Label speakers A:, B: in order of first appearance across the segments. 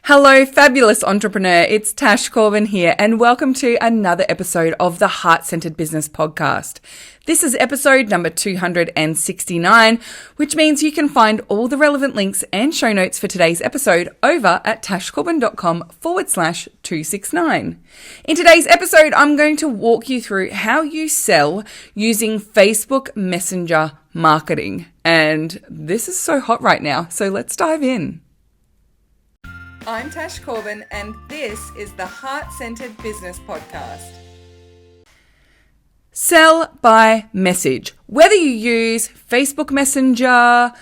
A: Hello, fabulous entrepreneur. It's Tash Corbin here, and welcome to another episode of the Heart-Centered Business Podcast. This is episode number 269, which means you can find all the relevant links and show notes for today's episode over at tashcorbin.com/269. In today's episode, I'm going to walk you through how you sell using Facebook Messenger marketing. And this is so hot right now, so let's dive in. I'm Tash Corbin, and this is the Heart-Centered Business Podcast. Sell by message. Whether you use Facebook Messenger,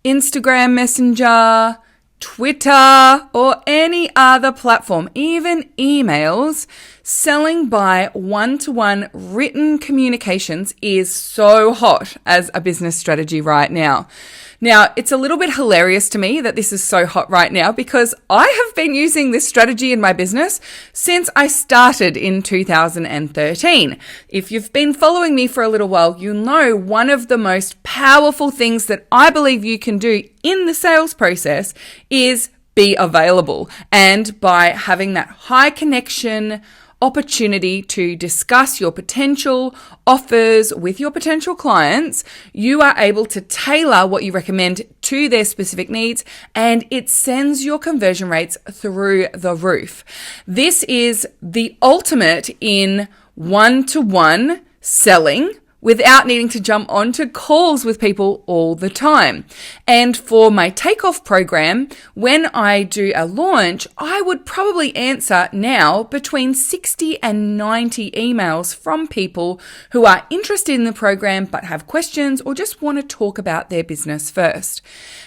A: Instagram Messenger, Twitter, or any other platform, even emails, selling by one-to-one written communications is so hot as a business strategy right now. Now, it's a little bit hilarious to me that this is so hot right now because I have been using this strategy in my business since I started in 2013. If you've been following me for a little while, you know one of the most powerful things that I believe you can do in the sales process is be available. And by having that high connection opportunity to discuss your potential offers with your potential clients, you are able to tailor what you recommend to their specific needs, and it sends your conversion rates through the roof. This is the ultimate in one-to-one selling without needing to jump onto calls with people all the time. And for my takeoff program, when I do a launch, I would probably answer now between 60 and 90 emails from people who are interested in the program but have questions or just want to talk about their business first.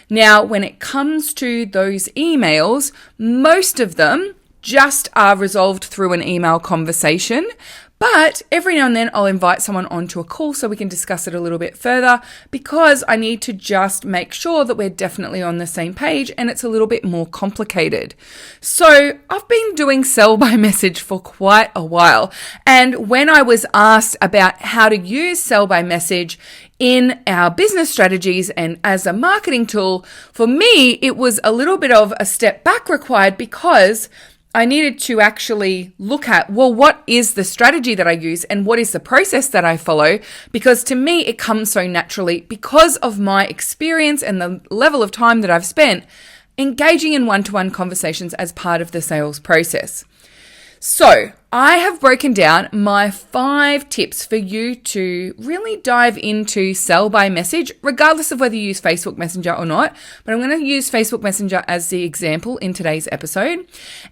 A: Now, when it comes to those emails, most of them just are resolved through an email conversation. But every now and then I'll invite someone onto a call so we can discuss it a little bit further because I need to just make sure that we're definitely on the same page and it's a little bit more complicated. So I've been doing sell by message for quite a while. And when I was asked about how to use sell by message in our business strategies and as a marketing tool, for me, it was a little bit of a step back required because I needed to actually look at, well, what is the strategy that I use and what is the process that I follow? Because to me, it comes so naturally because of my experience and the level of time that I've spent engaging in one-to-one conversations as part of the sales process. So I have broken down my 5 tips for you to really dive into sell by message, regardless of whether you use Facebook Messenger or not. But I'm going to use Facebook Messenger as the example in today's episode.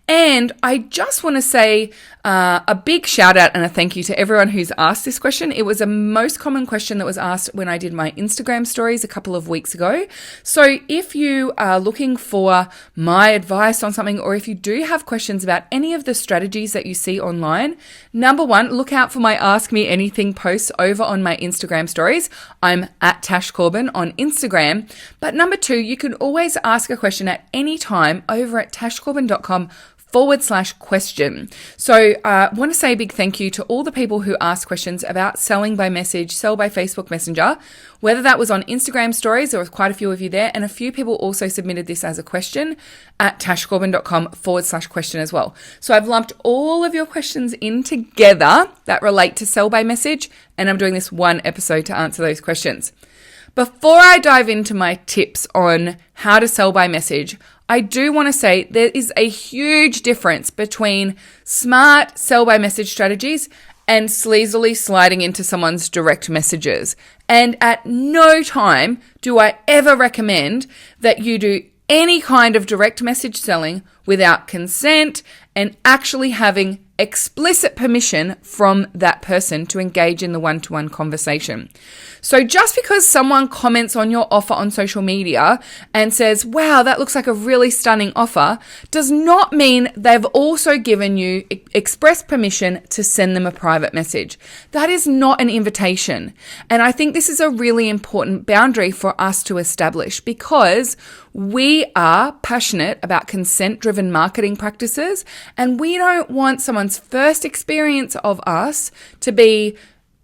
A: And I just want to say a big shout out and a thank you to everyone who's asked this question. It was a most common question that was asked when I did my Instagram stories a couple of weeks ago. So if you are looking for my advice on something, or if you do have questions about any of the strategies that you see online, number 1, look out for my Ask Me Anything posts over on my Instagram stories. I'm at Tash Corbin on Instagram. But number 2, you can always ask a question at any time over at tashcorbin.com/question. So I want to say a big thank you to all the people who asked questions about selling by message, sell by Facebook Messenger, whether that was on Instagram stories. There was quite a few of you there, and a few people also submitted this as a question at tashcorbin.com/question as well. So I've lumped all of your questions in together that relate to sell by message, and I'm doing this one episode to answer those questions. Before I dive into my tips on how to sell by message, I do want to say there is a huge difference between smart sell by message strategies and sleazily sliding into someone's direct messages. And at no time do I ever recommend that you do any kind of direct message selling without consent and actually having explicit permission from that person to engage in the one-to-one conversation. So just because someone comments on your offer on social media and says, wow, that looks like a really stunning offer, does not mean they've also given you express permission to send them a private message. That is not an invitation. And I think this is a really important boundary for us to establish because we are passionate about consent-driven marketing practices, and we don't want someone's first experience of us to be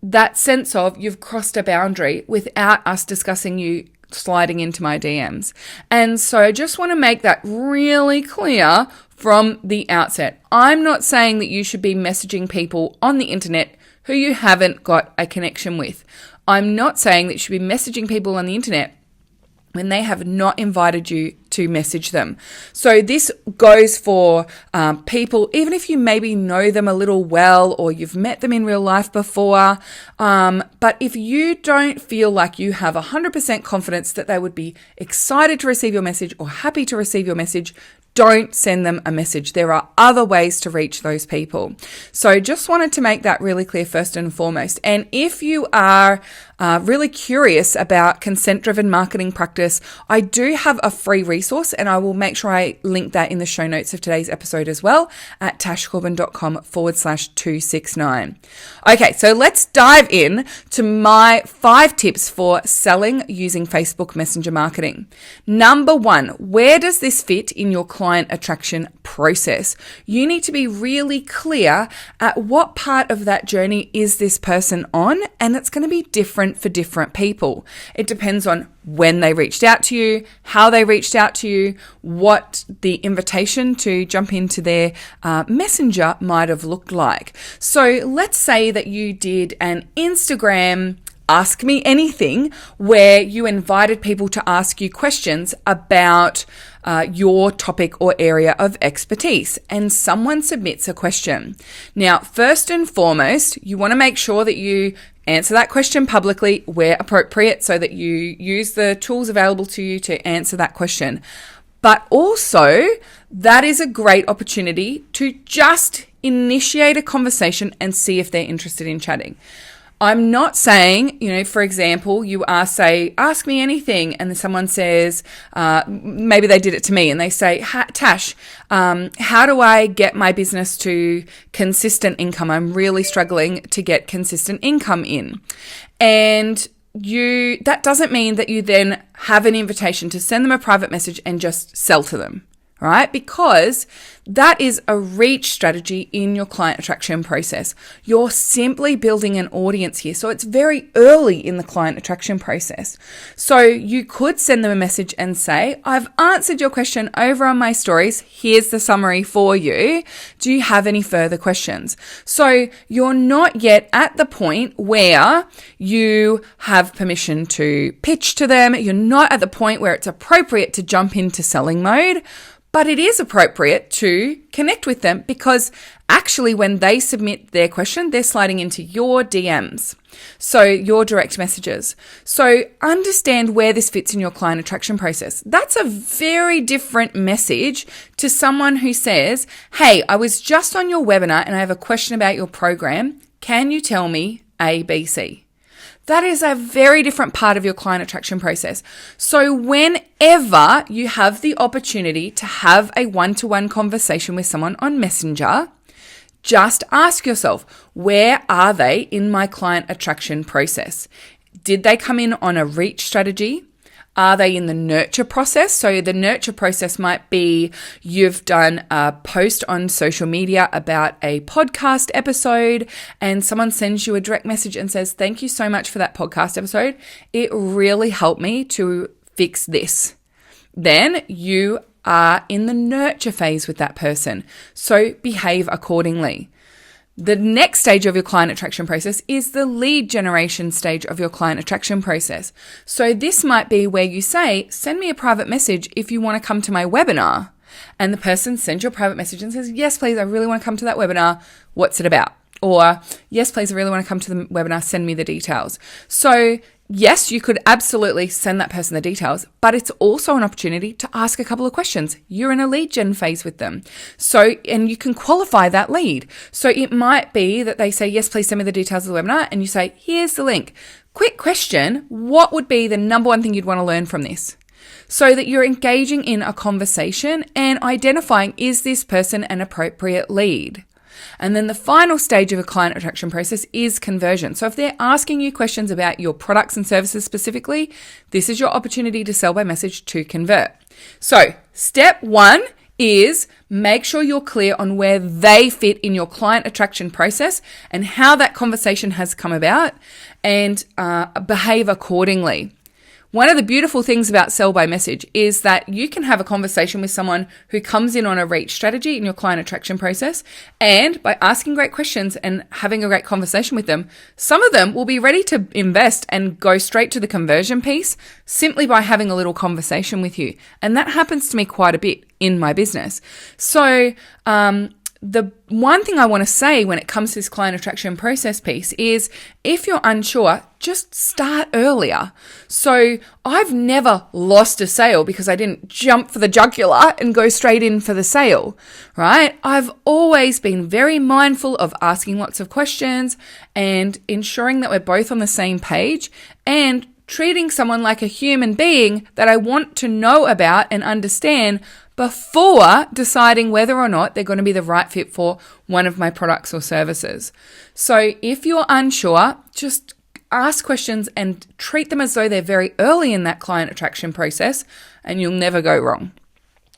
A: that sense of you've crossed a boundary without us discussing you sliding into my DMs. And so I just want to make that really clear from the outset. I'm not saying that you should be messaging people on the internet who you haven't got a connection with. I'm not saying that you should be messaging people on the internet when they have not invited you to message them. So this goes for people, even if you maybe know them a little well or you've met them in real life before. But if you don't feel like you have 100% confidence that they would be excited to receive your message or happy to receive your message, don't send them a message. There are other ways to reach those people. So just wanted to make that really clear first and foremost. And if you are really curious about consent-driven marketing practice, I do have a free resource, and I will make sure I link that in the show notes of today's episode as well at tashcorbin.com/269. Okay, so let's dive in to my 5 tips for selling using Facebook Messenger marketing. Number 1, where does this fit in your client attraction process? You need to be really clear at what part of that journey is this person on, and it's going to be different for different people. It depends on when they reached out to you, how they reached out to you, what the invitation to jump into their messenger might have looked like. So let's say that you did an Instagram Ask Me Anything where you invited people to ask you questions about your topic or area of expertise, and someone submits a question. Now, first and foremost, you want to make sure that you answer that question publicly where appropriate so that you use the tools available to you to answer that question. But also, that is a great opportunity to just initiate a conversation and see if they're interested in chatting. I'm not saying, for example, you say, ask me anything, and then someone says, maybe they did it to me, and they say, Tash, how do I get my business to consistent income? I'm really struggling to get consistent income in. And that doesn't mean that you then have an invitation to send them a private message and just sell to them. Right? Because that is a reach strategy in your client attraction process. You're simply building an audience here. So it's very early in the client attraction process. So you could send them a message and say, I've answered your question over on my stories. Here's the summary for you. Do you have any further questions? So you're not yet at the point where you have permission to pitch to them. You're not at the point where it's appropriate to jump into selling mode. But it is appropriate to connect with them because actually when they submit their question, they're sliding into your DMs, so your direct messages. So understand where this fits in your client attraction process. That's a very different message to someone who says, hey, I was just on your webinar and I have a question about your program. Can you tell me A, B, C? That is a very different part of your client attraction process. So whenever you have the opportunity to have a one-to-one conversation with someone on Messenger, just ask yourself, where are they in my client attraction process? Did they come in on a reach strategy? Are they in the nurture process? So the nurture process might be you've done a post on social media about a podcast episode and someone sends you a direct message and says, thank you so much for that podcast episode. It really helped me to fix this. Then you are in the nurture phase with that person. So behave accordingly. The next stage of your client attraction process is the lead generation stage of your client attraction process. So this might be where you say, send me a private message if you want to come to my webinar. And the person sends you a private message and says, yes, please, I really want to come to that webinar. What's it about? Or, yes, please, I really want to come to the webinar. Send me the details. So yes, you could absolutely send that person the details, but it's also an opportunity to ask a couple of questions. You're in a lead gen phase with them. So, and you can qualify that lead. So it might be that they say, yes, please send me the details of the webinar. And you say, here's the link. Quick question. What would be the number one thing you'd want to learn from this? So that you're engaging in a conversation and identifying, is this person an appropriate lead? And then the final stage of a client attraction process is conversion. So if they're asking you questions about your products and services specifically, this is your opportunity to sell by message to convert. So step 1 is make sure you're clear on where they fit in your client attraction process and how that conversation has come about, and behave accordingly. One of the beautiful things about Sell by Message is that you can have a conversation with someone who comes in on a reach strategy in your client attraction process. And by asking great questions and having a great conversation with them, some of them will be ready to invest and go straight to the conversion piece simply by having a little conversation with you. And that happens to me quite a bit in my business. So, the one thing I want to say when it comes to this client attraction process piece is if you're unsure, just start earlier. So I've never lost a sale because I didn't jump for the jugular and go straight in for the sale, right? I've always been very mindful of asking lots of questions and ensuring that we're both on the same page and treating someone like a human being that I want to know about and understand before deciding whether or not they're going to be the right fit for one of my products or services. So if you're unsure, just ask questions and treat them as though they're very early in that client attraction process, and you'll never go wrong.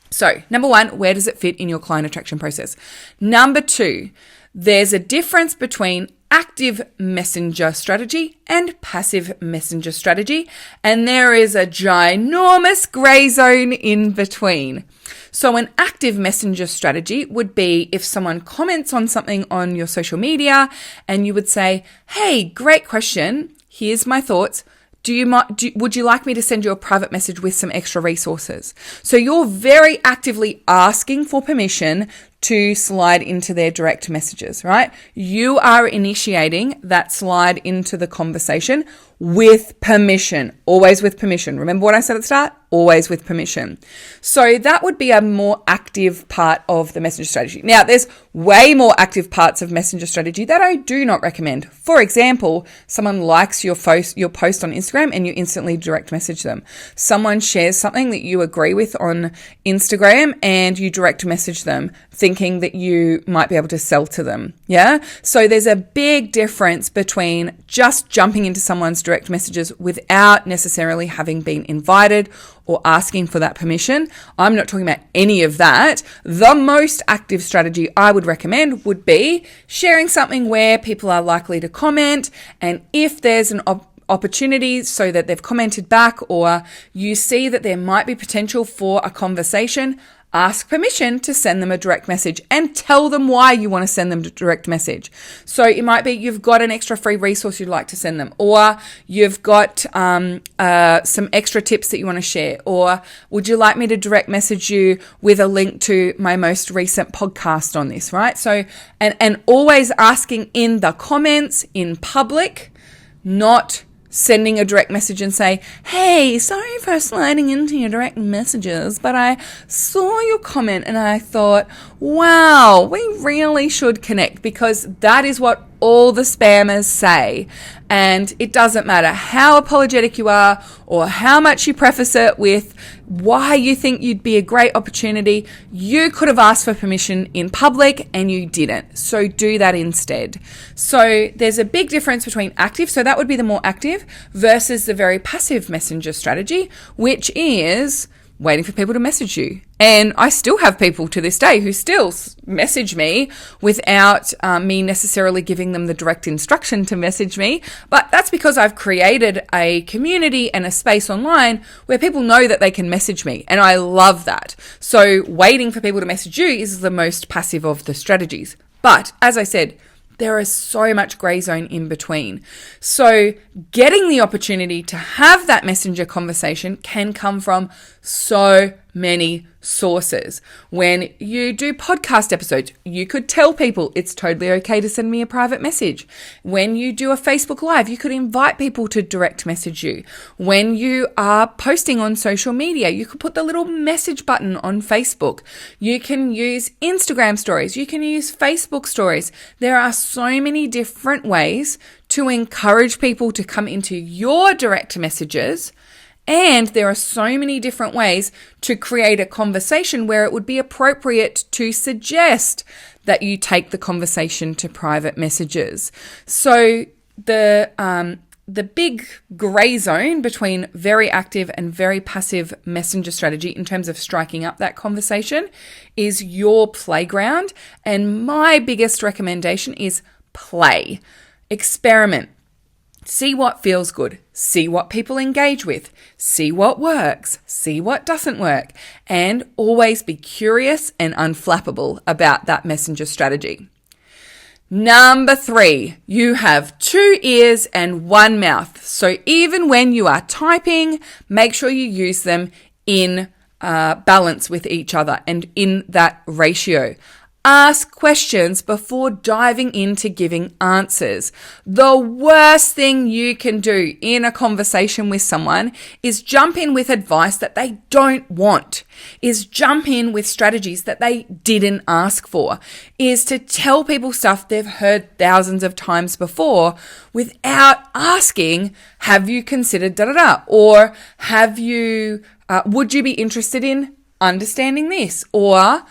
A: So, number one, where does it fit in your client attraction process? Number two, there's a difference between active messenger strategy and passive messenger strategy, and there is a ginormous gray zone in between. So an active messenger strategy would be if someone comments on something on your social media and you would say, hey, great question. Here's my thoughts. Would you like me to send you a private message with some extra resources? So you're very actively asking for permission to slide into their direct messages, right? You are initiating that slide into the conversation with permission, always with permission. Remember what I said at the start? Always with permission. So that would be a more active part of the messenger strategy. Now, there's way more active parts of messenger strategy that I do not recommend. For example, someone likes your post on Instagram and you instantly direct message them. Someone shares something that you agree with on Instagram and you direct message them, thinking that you might be able to sell to them. Yeah. So there's a big difference between just jumping into someone's direct messages without necessarily having been invited or asking for that permission. I'm not talking about any of that. The most active strategy I would recommend would be sharing something where people are likely to comment. And if there's an opportunity so that they've commented back or you see that there might be potential for a conversation, ask permission to send them a direct message and tell them why you want to send them a direct message. So it might be you've got an extra free resource you'd like to send them, or you've got some extra tips that you want to share, or would you like me to direct message you with a link to my most recent podcast on this, right? So, and always asking in the comments in public, not sending a direct message and say, hey, sorry for sliding into your direct messages, but I saw your comment and I thought, wow, we really should connect, because that is what all the spammers say. And it doesn't matter how apologetic you are or how much you preface it with why you think you'd be a great opportunity. You could have asked for permission in public and you didn't. So do that instead. So there's a big difference between active, so that would be the more active, versus the very passive messenger strategy, which is waiting for people to message you. And I still have people to this day who still message me without me necessarily giving them the direct instruction to message me. But that's because I've created a community and a space online where people know that they can message me. And I love that. So waiting for people to message you is the most passive of the strategies. But as I said, there is so much gray zone in between. So getting the opportunity to have that messenger conversation can come from so many sources. When you do podcast episodes, you could tell people it's totally okay to send me a private message. When you do a Facebook Live, you could invite people to direct message you. When you are posting on social media, you could put the little message button on Facebook. You can use Instagram stories. You can use Facebook stories. There are so many different ways to encourage people to come into your direct messages. And there are so many different ways to create a conversation where it would be appropriate to suggest that you take the conversation to private messages. So the big gray zone between very active and very passive messenger strategy in terms of striking up that conversation is your playground. And my biggest recommendation is play, experiment. See what feels good. See what people engage with. See what works. See what doesn't work. And always be curious and unflappable about that messenger strategy. Number 3, you have 2 ears and 1 mouth. So even when you are typing, make sure you use them in balance with each other and in that ratio. Ask questions before diving into giving answers. The worst thing you can do in a conversation with someone is jump in with advice that they don't want, is jump in with strategies that they didn't ask for, is to tell people stuff they've heard thousands of times before without asking, have you considered da-da-da? Or have you, would you be interested in understanding this? Or,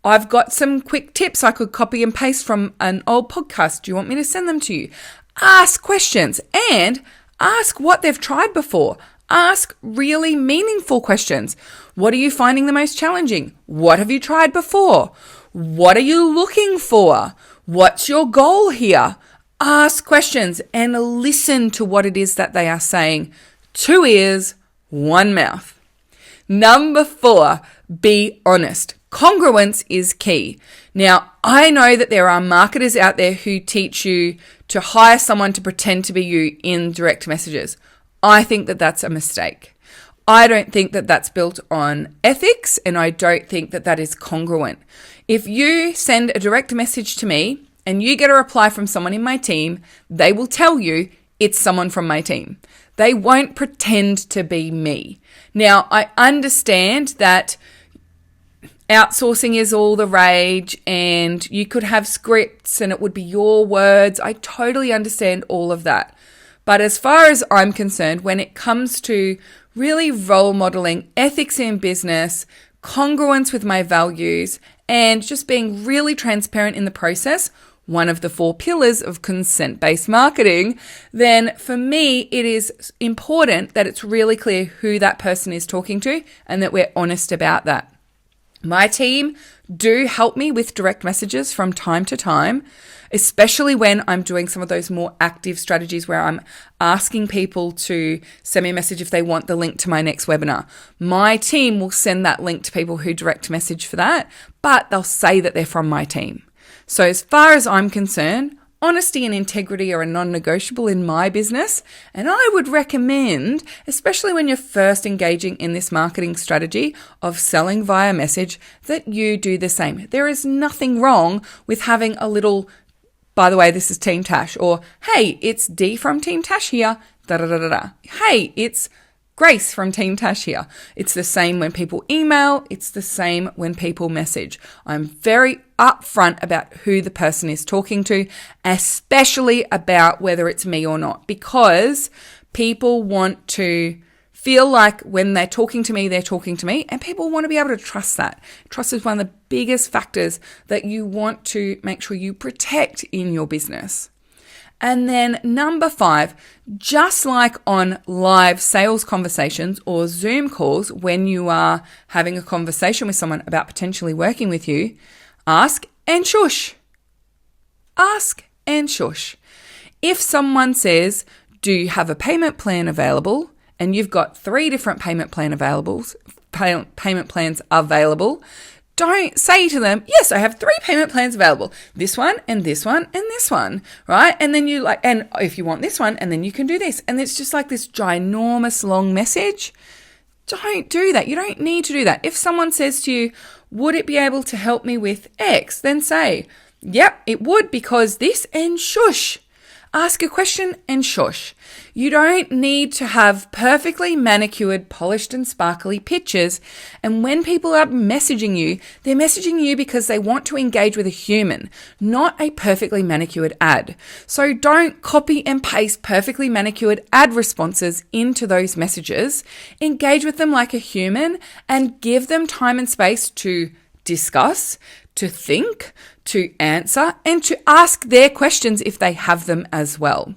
A: I've got some quick tips I could copy and paste from an old podcast. Do you want me to send them to you? Ask questions and ask what they've tried before. Ask really meaningful questions. What are you finding the most challenging? What have you tried before? What are you looking for? What's your goal here? Ask questions and listen to what it is that they are saying. 2 ears, 1 mouth. Number 4, be honest. Congruence is key. Now, I know that there are marketers out there who teach you to hire someone to pretend to be you in direct messages. I think that that's a mistake. I don't think that that's built on ethics, and I don't think that that is congruent. If you send a direct message to me and you get a reply from someone in my team, they will tell you it's someone from my team. They won't pretend to be me. Now, I understand that outsourcing is all the rage and you could have scripts and it would be your words. I totally understand all of that. But as far as I'm concerned, when it comes to really role modeling ethics in business, congruence with my values, and just being really transparent in the process, one of the 4 pillars of consent-based marketing, then for me, it is important that it's really clear who that person is talking to and that we're honest about that. My team do help me with direct messages from time to time, especially when I'm doing some of those more active strategies where I'm asking people to send me a message if they want the link to my next webinar. My team will send that link to people who direct message for that, but they'll say that they're from my team. So as far as I'm concerned, honesty and integrity are a non-negotiable in my business, and I would recommend, especially when you're first engaging in this marketing strategy of selling via message, that you do the same. There is nothing wrong with having a little, by the way, this is Team Tash, or hey, it's Dee from Team Tash here, da-da-da-da-da. Hey, it's Grace from Team Tash here. It's the same when people email. It's the same when people message. I'm very upfront about who the person is talking to, especially about whether it's me or not, because people want to feel like when they're talking to me, and people want to be able to trust that. Trust is one of the biggest factors that you want to make sure you protect in your business. And then number 5, just like on live sales conversations or Zoom calls, when you are having a conversation with someone about potentially working with you, ask and shush. Ask and shush. If someone says, do you have a payment plan available? And you've got 3 different payment plans available, don't say to them, yes, I have 3 payment plans available. This one and this one and this one, right? And then you and if you want this one, and then you can do this. And it's just like this ginormous long message. Don't do that. You don't need to do that. If someone says to you, would it be able to help me with X? Then say, yep, it would, because this, and shush. Ask a question and shush. You don't need to have perfectly manicured, polished and sparkly pictures. And when people are messaging you, they're messaging you because they want to engage with a human, not a perfectly manicured ad. So don't copy and paste perfectly manicured ad responses into those messages. Engage with them like a human and give them time and space to discuss, to think, to answer, and to ask their questions if they have them as well.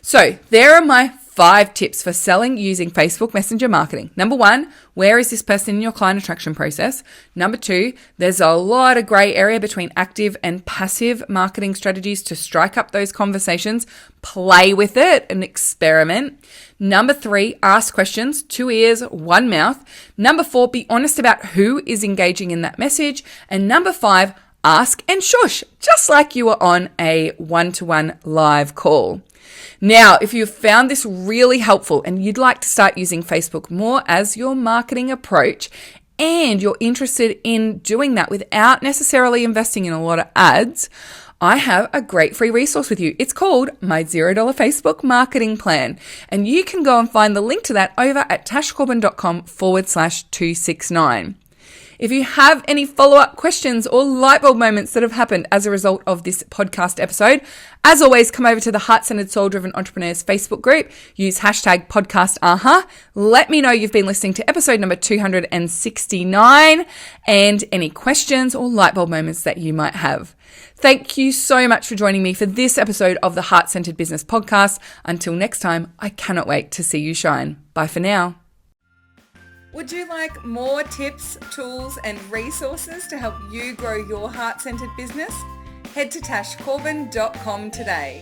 A: So there are my 5 tips for selling using Facebook Messenger marketing. Number 1, where is this person in your client attraction process? Number 2, there's a lot of gray area between active and passive marketing strategies to strike up those conversations. Play with it and experiment. Number 3, ask questions, 2 ears, 1 mouth. Number 4, be honest about who is engaging in that message. And number 5, ask and shush, just like you were on a one-to-one live call. Now, if you've found this really helpful and you'd like to start using Facebook more as your marketing approach, and you're interested in doing that without necessarily investing in a lot of ads, I have a great free resource with you. It's called my $0 Facebook Marketing Plan. And you can go and find the link to that over at tashcorbin.com/269. If you have any follow-up questions or lightbulb moments that have happened as a result of this podcast episode, as always, come over to the Heart-Centered Soul-Driven Entrepreneurs Facebook group. Use hashtag #PodcastAha. Let me know you've been listening to episode number 269 and any questions or lightbulb moments that you might have. Thank you so much for joining me for this episode of the Heart-Centered Business Podcast. Until next time, I cannot wait to see you shine. Bye for now. Would you like more tips, tools, and resources to help you grow your heart-centered business? Head to tashcorbin.com today.